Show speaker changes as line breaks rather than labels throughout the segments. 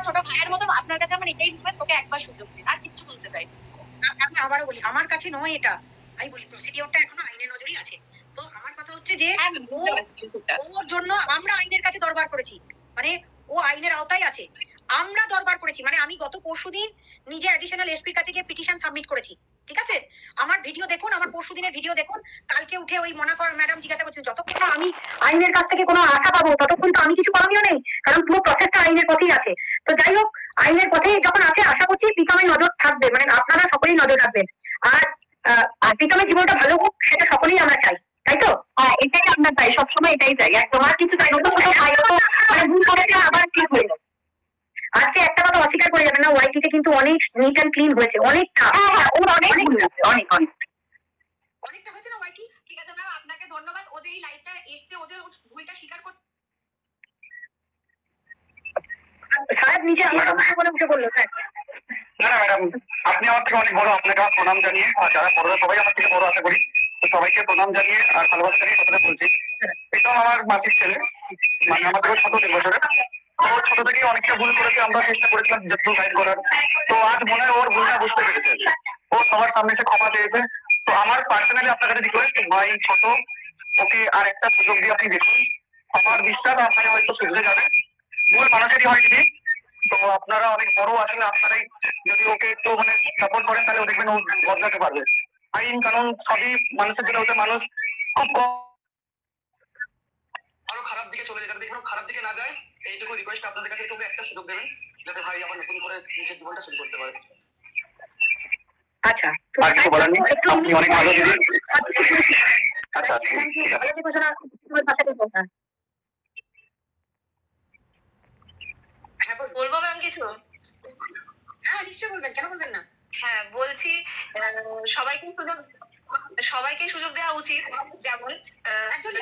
ছোট ভাইয়ের মতো আপনার কাছে আমার এটাই রিকোয়েস্ট, তোকে একবার সুযোগ দিন, আর কিচ্ছু বলতে চাই।
আমি আবারও বলি, আমার কাছে নয় এটা, আমি বলি প্রসিডিওরটা এখনো আইনের নজরই আছে। তো আমার কথা হচ্ছে যে ওর জন্য আমরা আইনের কাছে দরবার করেছি, মানে ও আইনের আওতায় আছে, আমরা দরবার করেছি। মানে আমি গত পরশুদিন নিজে অ্যাডিশনাল এসপির কাছে গিয়ে পিটিশন সাবমিট করেছি, ঠিক আছে? আমার ভিডিও দেখুন, আমার পরশুদিনের ভিডিও দেখুন। কালকে উঠে ওই মনাকর ম্যাডাম জিজ্ঞাসা করছেন, যতক্ষণ না আমি আইনের কাছ থেকে কোনো আশা পাবো ততক্ষণ তো আমি কিছু করণীয় নেই, কারণ পুরো প্রসেসটা আইনের পথেই আছে। তো যাই হোক, আইনের পথে যখন আছে, আশা করছি প্রীতমের নজর থাকবে, মানে আপনারা সকলেই নজর রাখবেন। আর প্রীতমের জীবনটা ভালো হোক, সেটা সকলেই আমরা চাই, তাই তো? এটাই আমরা চাই, সবসময় এটাই চাই। একদম আর কিছু চাই না, ছোট ভাই তো মানে ভুল করেছে, আবার ঠিক হয়ে যাবে। আজকে একটা কথা অস্বীকার করে যাবেন না, ওয়াইটিতে কিন্তু অনেক নিট অ্যান্ড ক্লিন হয়েছে, অনেকটা। ওর অনেক ভুল আছে, অনেক অনেক অনেকটা হয়েছে না ওয়াইটি? ঠিক আছে ম্যাম, আপনাকে ধন্যবাদ। ও যে এই লাইফটা এসছে, ও যে ভুলটা স্বীকার করতে সাহেব নিজে আমার বলে উঠে বললো।
না না ম্যাডাম, আপনি আমার থেকে অনেক বড়, আপনাকে আমার প্রণাম জানিয়ে, আর যারা বড় সবাই আমার থেকে বড় আশা করি, তো সবাইকে প্রণাম জানিয়ে আর ভালোবাসা জানিয়ে কথাটা বলছি। এটাও আমার মাসির ছেলে, মানে আমার থেকে ছোট 3 বছরের। তো ছোট থেকেই অনেকটা ভুল করেছে, আমরা চেষ্টা করেছিলাম যতটুকু গাইড করার। তো আজ মনে হয় ওর ভুলটা বুঝতে পেরেছে, ও সবার সামনে এসে ক্ষমা চেয়েছে। তো আমার পার্সোনালি আপনার কাছে রিকোয়েস্ট, ভাই ছোট, ওকে আর একটা সুযোগ দিয়ে আপনি দেখুন। আমার বিশ্বাস আপনার হয়তো শুধরে যাবে, ভুল মানুষেরই হয় যদি। তো আপনারা অনেক বড় আছেন, আপনারাই যদি ওকে একটু মানে সাপোর্ট করেন, তাহলে দেখবেন ও বদলাতে পারবে। আইন কানুন সবই মানুষের জন্য, ওতে মানুষ খুব আরো খারাপ দিকে চলে যেতে, দেখুন খারাপ দিকে না যায়, এইটুকু রিকোয়েস্ট আপনাদের কাছে, ওকে একটা সুযোগ দেবেন যাতে ভাই আবার নতুন করে নিজের জীবনটা শুরু করতে পারে।
আচ্ছা,
আর কিছু বলার নেই, আপনি অনেক ভালো দিদি। আচ্ছা
বলবো ম্যাম কিছু? হ্যাঁ নিশ্চয়ই বলবেন, কেন বলবেন না? হ্যাঁ বলছি, সবাইকে সুযোগ দেওয়া উচিত। যেমন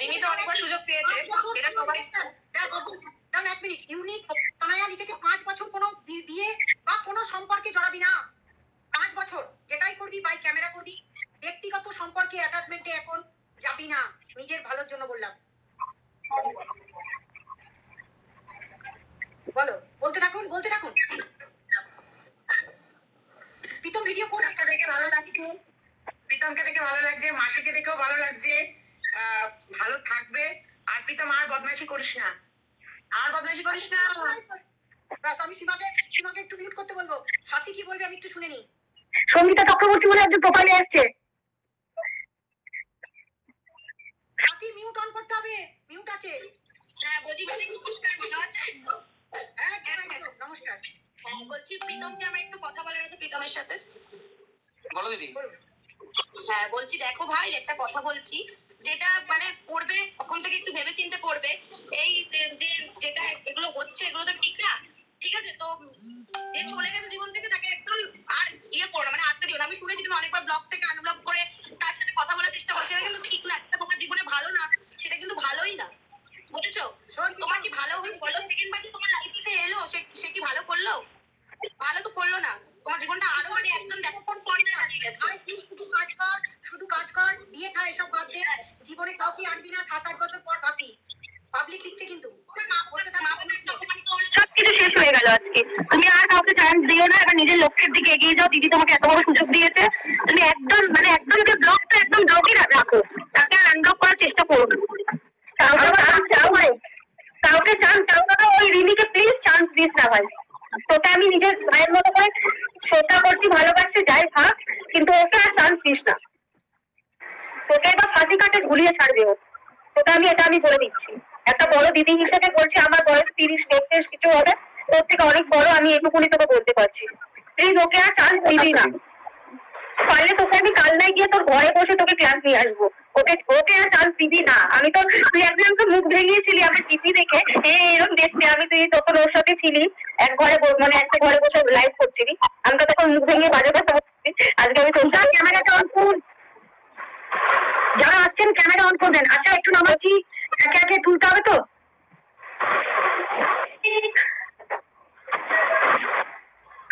রিমি তো অনেকবার সুযোগ পেয়েছে, এটা সবাই। এক মিনিট, ইউনিক তানায়া লিখেছে 5 বছর কোনো বিয়ে বা কোনো সম্পর্কে জড়াবি না। 5 বছর যেটাই করবি বাই ক্যামেরা করবি, ব্যক্তিগত সম্পর্কে অ্যাটাচমেন্টে এখন যাবি না। নিজের ভালোর জন্য বললাম। বলো, বলতে থাকুন। প্রীতম ভিডিও কোন একটা দেখে ভালো লাগছে, প্রীতমকে দেখে ভালো লাগছে, মাসিকে দেখেও ভালো লাগছে। ভালো থাকবে। আর প্রীতম আর বদমাইশি করিস না, আমি সীমাকে একটু মিউট করতে বলবো। সাথী কি বলবে আমি একটু শুনে নি। সঙ্গীতা চক্রবর্তী বলে একজন প্রোফাইলে এসছে, সাথী মিউট অন করতে হবে, মিউট আছে। হ্যাঁ বলছি, নমস্কার। বলছি প্রীতমকে আমার একটু কথা বলার আছে, প্রীতমের সাথে।
বলো দিদি।
হ্যাঁ বলছি, দেখো ভাই একটা কথা বলছি, যেটা মানে করবে তখন থেকে একটু ভেবে চিন্তে করবে। এই যেটা এগুলো হচ্ছে, এগুলো তো ঠিক না, ঠিক আছে? তো যে চলে গেছে জীবন থেকে, তাকে একদম আর করো না, মানে আটকে দিও না। আমি শুনেছি তুমি অনেকবার ব্লগ থেকে আনব্লক করে তার সাথে কথা বলার চেষ্টা করছো, এটা কিন্তু ঠিক না। এটা তোমার জীবনে ভালো না, সেটা কিন্তু ভালোই না, বুঝেছো? তোমার কি ভালো হয়ে বলো, সেকেন্ড বার তোমার লাইফে এলো, সে কি ভালো করলো? ভালো তো করলো না। তোমার জীবনটা আরো মানে একদম দেখো কোন পর্যায়ে দাঁড়িয়ে গেছে। শুধু কাজ কর, বিয়ে খা, এসব বাদ দে। জীবনে কাউকে আনবি না, 7-8 বছর পর ভাবি। পাবলিক লিখছে কিন্তু সবকিছু শেষ হয়ে গেল আজকে। তুমি আর কাউকে চান্স দিও না, এবার নিজের লক্ষ্যের দিকে এগিয়ে যাও। দিদি তোমাকে এত বড় সুযোগ দিয়েছে, তুমি একদম যে ব্লকটা একদম ব্লকই রাখো, তাকে আর আনব্লক করার চেষ্টা করো না। কাউকে চান্স দাও না, ওই রিমিকে প্লিজ চান্স দিস না ভাই। তোকে আমি নিজের ভাইয়ের মতো করে শ্রদ্ধা করছি, ভালোবাসছি, যাই ভাব, কিন্তু ওকে আর চান্স দিস না। তোকে এবার ফাঁসি কাটে ঝুলিয়ে ছাড়বে ও, তোকে এটা আমি বলে দিচ্ছি। একটা বড় দিদি হিসেবে বলছি, আমার বয়স 30-32 কিছু হবে, তোর থেকে অনেক বড়, আমি এটুকুনি তোকে বলতে পারছি। প্লিজ ওকে আর চান্স দিবি না। পারলে তোকে আমি কালনায় গিয়ে তোর ঘরে বসে তোকে ক্লাস নিয়ে আসবো। ওকে আর চান্স দিবি না। আমি তো, তুই একদিন আমাকে মুখ ভেঙিয়েছিলি আমার টিভি দেখে, এরকম দেখতে আমি, তুই তখন ওর সাথে ছিলি, একটা ঘরে বসে লাইভ করছিলি, আমি তো তখন মুখ ভেঙে বাজে কথা বলছি। আজকে আমি তোর ক্যামেরাটা অন করুন, যারা আসছেন ক্যামেরা অন করবেন। আচ্ছা একটু নামাচ্ছি, একে একে তুলতে হবে তো।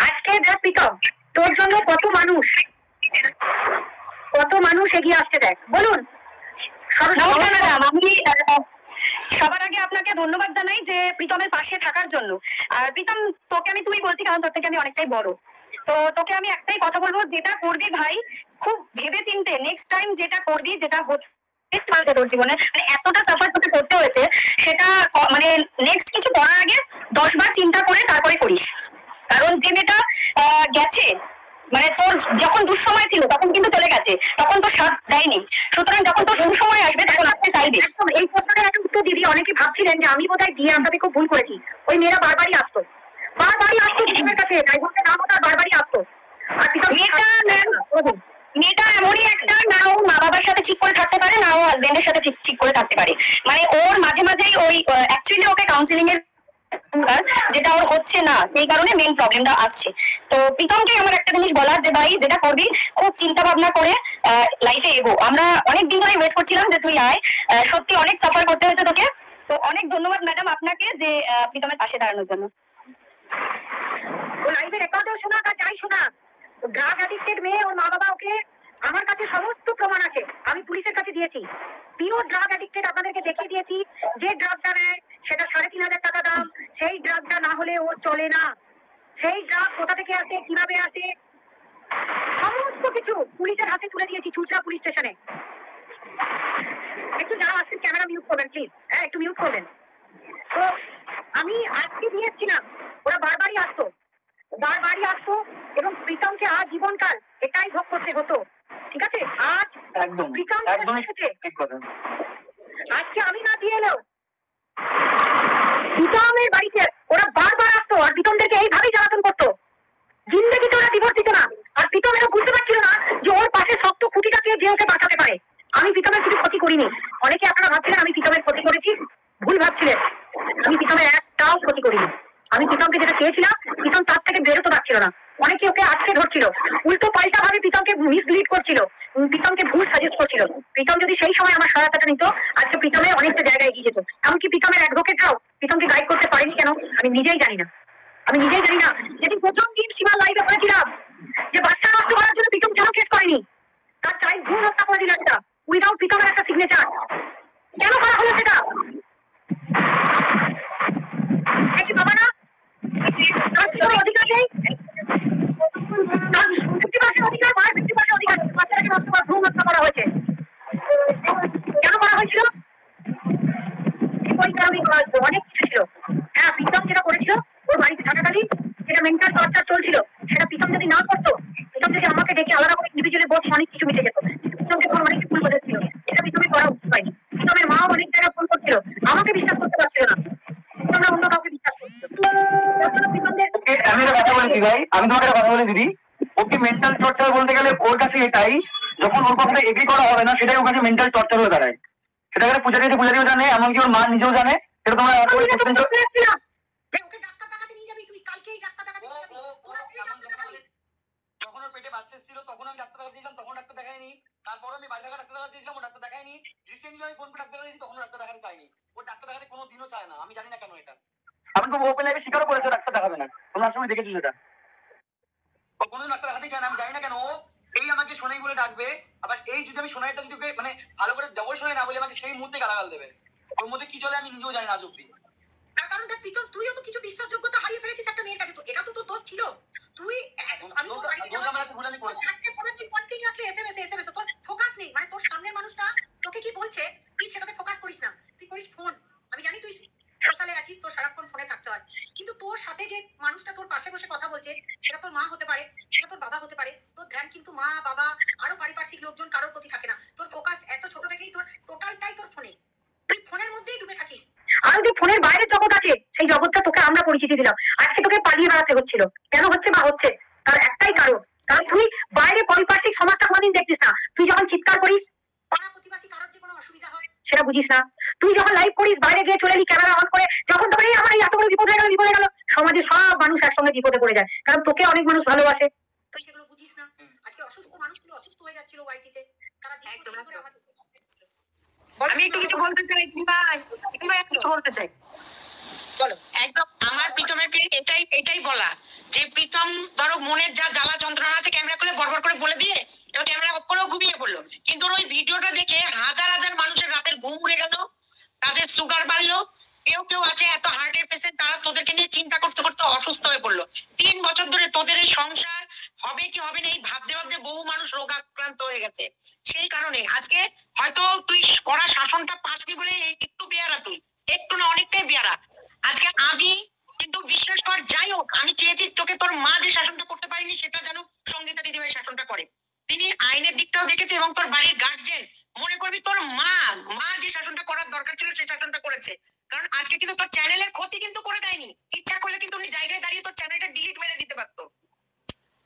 আজকে দেখ প্রীতম, তোর জন্য কত মানুষ এগিয়ে আসছে, দেখ। বলুন। ম্যাডাম, আমি
সবার আগে আপনাকে ধন্যবাদ জানাই যে প্রীতমের পাশে থাকার জন্য। আর প্রীতম, তোকে আমি তুই বলছি কারণ তোর থেকে আমি অনেকটাই বড়। তো তোকে আমি একটাই কথা বলবো, যেটা করবি ভাই খুব ভেবে চিন্তে নেক্সট টাইম যেটা করবি, যেটা হচ্ছে তোর জীবনে মানে এতটা সাফার তোকে করতে হয়েছে, সেটা মানে নেক্সট কিছু করার আগে 10 বার চিন্তা করে তারপরে করিস। কারণ যে মেয়েটা গেছে, মানে তোর যখন দুঃসময় ছিল তখন কিন্তু চলে গেছে, তখন তো সাথ দেয়নি। সুতরাং যখন তোর সুসময় আসবে তখন আপনি চাইবে।
একদম এই প্রশ্নটার একটা উত্তর দিদি। অনেকে ভাবছিলেন যে আমি বোধহয় দিয়ে আসাতে খুব ভুল করেছি। ওই মেয়েরা বারবারই আসতো প্রীতমের কাছে, তাই বলতে নাম তার বারবারই আসতো। আর
মেয়েটা এমনই একটা, না ও মা বাবার সাথে ঠিক করে থাকতে পারে, না ও হাজবেন্ডের সাথে ঠিক করে থাকতে পারে। মানে ওর মাঝে মাঝেই ওই অ্যাকচুয়ালি ওকে কাউন্সিলিং এর যেটা ওর হচ্ছে না, এই কারণে মেইন প্রবলেমটা আসছে। তো প্রীতমকে আমার একটা জিনিস বলার, যে ভাই যেটা করবি খুব চিন্তা ভাবনা করে লাইফে এগো। আমরা অনেক দিন ধরে ওয়েট করছিলাম যে তুই আয়, সত্যি অনেক সাফার করতে হয়েছে তোকে। তো অনেক ধন্যবাদ ম্যাডাম আপনাকে যে প্রীতমের পাশে দাঁড়ানোর জন্য।
ও লাইভে রেকর্ডও শোনা আর যাই শোনা, ড্রাগ অ্যাডিক্টেড মেয়ে, ওর মা বাবা ওকে, আমার কাছে সমস্ত প্রমাণ আছে, আমি পুলিশের কাছে দিয়েছি। পিওর ড্রাগ অ্যাডিক্টেড আপনাদেরকে দেখিয়ে দিয়েছি। যে ড্রাগটা নেয় সেটা 3,500 টাকা দাম, সেই ড্রাগটা না হলে ও চলে না। সেই ড্রাগ কোথা থেকে আসে, কিভাবে আসে, সমস্ত কিছু পুলিশের হাতে তুলে দিয়েছি চুচড়া পুলিশ স্টেশনে। একটু যারা আসছেন ক্যামেরা মিউট করবেন প্লিজ, হ্যাঁ একটু মিউট করবেন। তো আমি আজকে দিয়ে এসেছিলাম, ওরা বারবারই আসতো এবং প্রীতমকে আজ জীবনকাল এটাই ভোগ করতে হতো। ঠিক আছে, আজ প্রীতম আজকে আমি না দিয়ে এলেও প্রীতমের বাড়িতে ওরা বারবার আসতো আর প্রীতমদেরকে এইভাবেই জ্বালাতন করতো। জিন্দগিতে ওরা ডিভোর্স দিত না। আর প্রীতম এরা বুঝতে পারছিল না যে ওর পাশে শক্ত খুঁটিটাকে যে ওকে বাঁচাতে পারে। আমি প্রীতমের কিছু ক্ষতি করিনি। অনেকে আপনারা ভাবছিলেন আমি প্রীতমের ক্ষতি করেছি, ভুল ভাবছিলেন। আমি প্রীতমের একটাও ক্ষতি করিনি। আমি প্রীতমকে যেটা চেয়েছিলাম, প্রীতম তার থেকে বেরোতে পারছিল না। অনেকে ওকে আটকে ধরছিল, উল্টো পাল্টা ভাবে প্রীতমকে মিসলিড করছিল, প্রীতমকে ভুল সাজেস্ট করছিল। প্রীতম যদি সেই সময় আমার সহায়তাটা নিত, আজকে প্রীতমের অনেকটা জায়গায় এগিয়ে যেত। এমনকি প্রীতমের অ্যাডভোকেটরাও প্রীতমকে গাইড করতে পারেনি কেন আমি নিজেই জানি না। যেদিন প্রথম দিন সীমার লাইভে বলেছিলাম যে বাচ্চা নষ্ট করার জন্য প্রীতম কেন কেস করেনি, তার চাইল্ড ভ্রূণ হত্যা করে দিল একটা, উইদাউট প্রীতমের একটা সিগনেচার। কেন করা হলো সেটা? বাবা না, তার কি কোনো অধিকার নেই? তার 50% অধিকার, মায়ের 50% অধিকার, বাচ্চাটাকে নষ্ট করার ভ্রূণ হত্যা করা হয়েছে। কেন করা হয়েছিল? ওই কারণেই করা হয়েছিল, অনেক কিছু ছিল। হ্যাঁ, প্রীতম যেটা করেছিল ওর বাড়িতে থাকাকালীন যেটা মেন্টাল টর্চার চলছিল, সেটা প্রীতম যদি না করতো, প্রীতম যদি আমাকে ডেকে আলাদা করে ইন্ডিভিজুয়ালি বস, অনেক কিছু মিটে যেত। প্রীতমকে তখন অনেক ভুল বোঝাচ্ছিল, এটা প্রীতমের করা উচিত হয়নি। প্রীতমের মাও অনেক জায়গায় ফোন করছিল, আমাকে বিশ্বাস করতে পারছিল না, তোমরা অন্য কাউকে বিশ্বাস করছিল।
আমি একটা কথা বলেছি ভাই, আমি তোমাকে একটা কথা বলি দিদি, ওকে মেন্টাল টর্চার বলতে গেলে ওর কাছে এটাই, যখন ওর কথাটা এগ্রি করা হবে না সেটাই ওর কাছে মেন্টাল টর্চার হয়ে দাঁড়ায়। সেটাকে পূজারিও জানে, এমনকি ওর মা নিজেও জানে। সেটা তোমরা যখন ওর পেটে বাচ্চা ছিল তখন আমি ডাক্তার দেখাচ্ছিলাম, তখন ডাক্তার দেখায়নি। তারপর আমি বাইরে ডাক্তার দেখাচ্ছিলাম, ও ডাক্তার দেখায়নি। রিসেন্টলি আমি ফোন করে ডাক্তার দেখাচ্ছি, তখন ডাক্তার দেখাতে চাইনি। ও ডাক্তার দেখাতে কোনো দিনও চায় না, আমি জানি না কেন এটা। আমি তো ওপেন লাইভে স্বীকারও করেছে ডাক্তার দেখাবে না, তোমরা আসলে দেখেছো সেটা। ও কোনো ডাক্তার দেখাতে চায় না, আমি জানি না কেন। ও এই আমাকে সোনাই বলে ডাকবে, আবার এই যদি আমি সোনাইটা যদি মানে ভালো করে ডবল সোনাই না বলে আমাকে সেই মুহূর্তে গালাগাল দেবে। ওর মধ্যে কি চলে আমি নিজেও জানি না আজ অব্দি।
তার কারণটা প্রীতম, তুইও তো কিছু বিশ্বাসযোগ্যতা হারিয়ে ফেলেছিস একটা মেয়ের কাছে, তো এটা তো তোর দোষ ছিল। তুই আমি তো বাড়িতে কন্টিনিউয়াসলি এসএমএস তোর ফোকাস নেই, মানে তোর সামনের মানুষটা তোকে কি বলছে তুই সেটাতে ফোকাস করিস না, তুই করিস ফোন। আমি জানি তুই সোশ্যালে আছিস, তোর সারাক্ষণ ফোনে থাকতে হয়, কিন্তু তোর সাথে যে মানুষটা তোর পাশে বসে কথা বলছে সেটা তোর মা হতে পারে, সেটা তোর বাবা হতে পারে। তোর ধ্যান কিন্তু মা, বাবা, আরো পারিপার্শ্বিক লোকজন কারোর প্রতি থাকে না। তোর ফোকাস এত ছোট থেকেই তোর টোটালটাই তোর ফোনে, তুই ফোনের মধ্যেই ডুবে থাকিস। আর যে ফোনের বাইরে জগৎ আছে, সেই জগৎটা তোকে আমরা পরিচিতি দিলাম। আজকে তোকে পালিয়ে বেড়াতে হচ্ছিল, কেন হচ্ছে বা হচ্ছে তার একটাই কারণ, কারণ তুই বাইরে পারিপার্শ্বিক সমাজটা কোনোদিন দেখতিস না। তুই যখন চিৎকার করিস পাড়া প্রতিবেশী কারোর যে কোনো অসুবিধা হয় সেটা বুঝিস না। তুই যখন লাইভ করিস বাইরে গিয়ে চলে এলি ক্যামেরা অন করে, যখন তোকে আমার এত বড় বিপদ হয়ে গেল, সমাজে সব মানুষ একসঙ্গে বিপদে পড়ে যায়, কারণ তোকে অনেক মানুষ ভালোবাসে, তুই সেগুলো বুঝিস না। আজকে অসুস্থ মানুষগুলো অসুস্থ হয়ে যাচ্ছিল ওয়াইটিতে, তারা
আমি একটু কিছু বলতে চাই, একটু বলতে চাই।
চলো,
একদম আমার প্রীতমের এটাই বলা যে প্রীতম ধরো মনের যা জ্বালা যন্ত্রণা আছে ক্যামেরা করে বড় করে বলে দিয়ে এবার ক্যামেরা অফ করেও ঘুমিয়ে পড়লো, কিন্তু ওই ভিডিওটা দেখে হাজার হাজার মানুষের রাতের ঘুম উড়ে গেল, তাদের সুগার বাড়লো, কেউ কেউ আছে এত হার্টের পেশেন্ট, তারা তোদেরকে নিয়ে চিন্তা করতে করতে অসুস্থ হয়ে পড়লো। 3 বছর ধরে তোদের এই সংসার হবে কি হবে না এই ভাবতে ভাবতে বহু মানুষ রোগাক্রান্ত হয়ে গেছে। সেই কারণে আজকে হয়তো তুই কড়া শাসনটা পাসনি বলে একটু বেয়ারা, তুই একটু না অনেকটাই বেয়ারা। আজকে আমি কিন্তু বিশ্বাস কর, যাই হোক আমি চেয়েছি তোকে তোর মা যে শাসনটা করতে পারিনি সেটা যেন সঙ্গীতা দিদিভাই শাসনটা করে। তিনি আইনের দিকটাও দেখেছে এবং তোর বাড়ির গার্জেন মনে করবি তোর মা যে শাসনটা করার দরকার ছিল সেই শাসনটা করেছে। কারণ আজকে কিন্তু তোর চ্যানেলের ক্ষতি কিন্তু করে দেয়নি, ইচ্ছা করলে কিন্তু উনি জায়গায় দাঁড়িয়ে তোর চ্যানেলটা ডিলিট মেরে দিতে পারতো,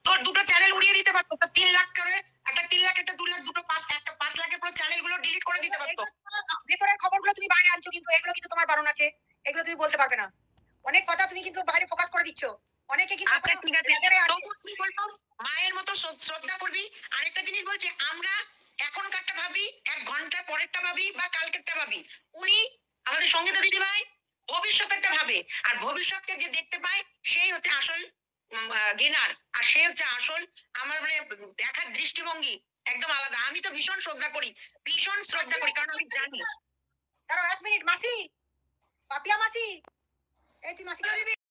তোর দুটো চ্যানেল উড়িয়ে দিতে পারতো, 3 লাখ করে একটা 3 লাখ একটা 2 লাখ দুটো 5 লাখের পুরো চ্যানেলগুলো ডিলিট করে দিতে পারতো।
ভেতরের খবরগুলো তুমি বাইরে আনছো, কিন্তু এগুলো কিন্তু তোমার বারণ আছে, এগুলো তুমি বলতে পারবে না। অনেক কথা তুমি কিন্তু বাইরে ফোকাস করে দিচ্ছ। অনেকে কিন্তু
আচ্ছা ঠিক আছে, তবুও তুমি বলবো মায়ের মতো শ্রদ্ধা করবি। আরেকটা জিনিস বলছে, আমরা এখনকারটা ভাবি, 1 ঘন্টা পরেরটা ভাবি বা কালকেরটা ভাবি, উনি আমাদের সঙ্গীতা দিদিভাই ভবিষ্যতেরটা ভাবে। আর ভবিষ্যৎকে যে দেখতে পায় সেই হচ্ছে আসল গেনার, আর সে হচ্ছে আসল আমার মানে দেখার দৃষ্টিভঙ্গি একদম আলাদা। আমি তো ভীষণ শ্রদ্ধা করি, কারণ আমি জানি।
দাঁড়াও 1 মিনিট, মাসি, পাপিয়া মাসি, এই তুই মাসি